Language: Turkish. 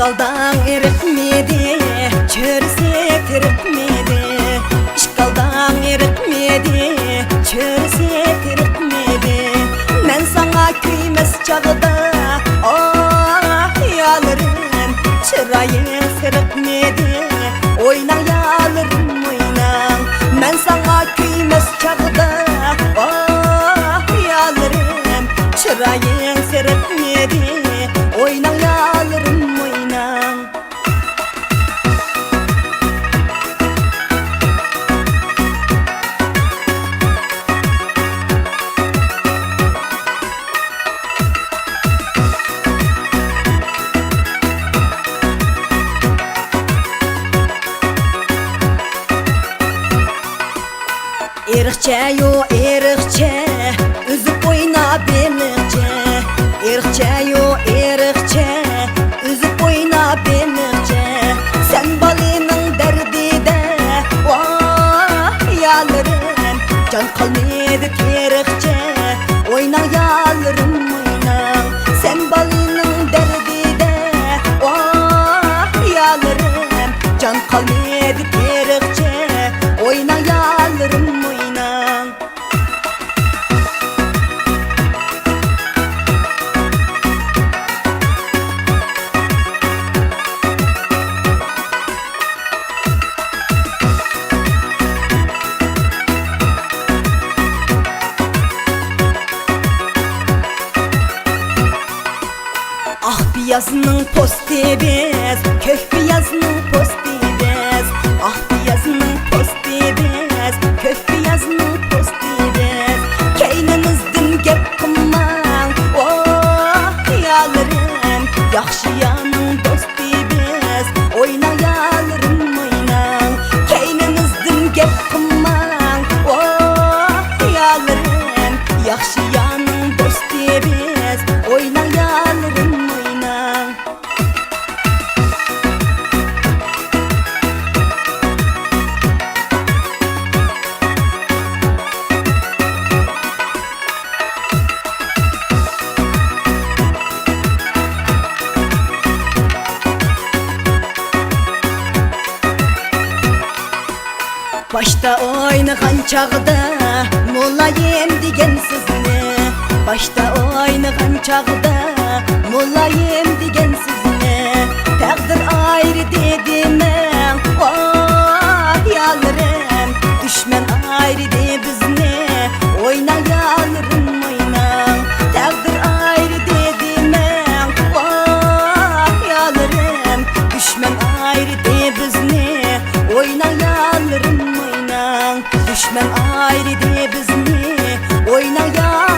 İşgaldan erikmedi, çörse tirikmedi. İşgaldan erikmedi, çörse tirikmedi. Men sana kıymes çağda, ah yalırım, çırayın sırıkmedi. Oyna yalırım oyna. Men sana kıymes çağda, ah yalırım, çırayın sırıkmedi. Oyna yalırım oyna. Erikçe yo erikçe, üzüp oyna benimce. Erikçe yo erikçe, üzüp oyna benimce. Sen balının derdide, vah yalırım, can kalmadı terikçe. Oyna yalırım oyna. Sen balının derdide, vah yalırım, can kalmadı terikçe. Oyna yalırım oyna. Ah biyazının posti bez, kök biyazının posti bez. Ah biyazının posti bez, kök biyazının posti bez. Keyninizdin gep kımman, oh yalırım, yaxşı yanın dosti bez. Oyna yalırım oyna. Keyninizdin gep kımman, oh yalırım, yaxşı yanın dosti bez. Oyna yalırım oyna. Başta oynagan çağda mulayim degen sizni. Başta oynagan çağda mulayim degen sizni. Taqdir ayrı dedim, oh yalırım, düşman ayrı de bizni. Oyna yalırım oyna. Taqdir ayrı dedim, oh yalırım, düşman ayrı de bizni. Oyna yalırım oyna. Düşman ayrı de bizni. Oyna yalırım.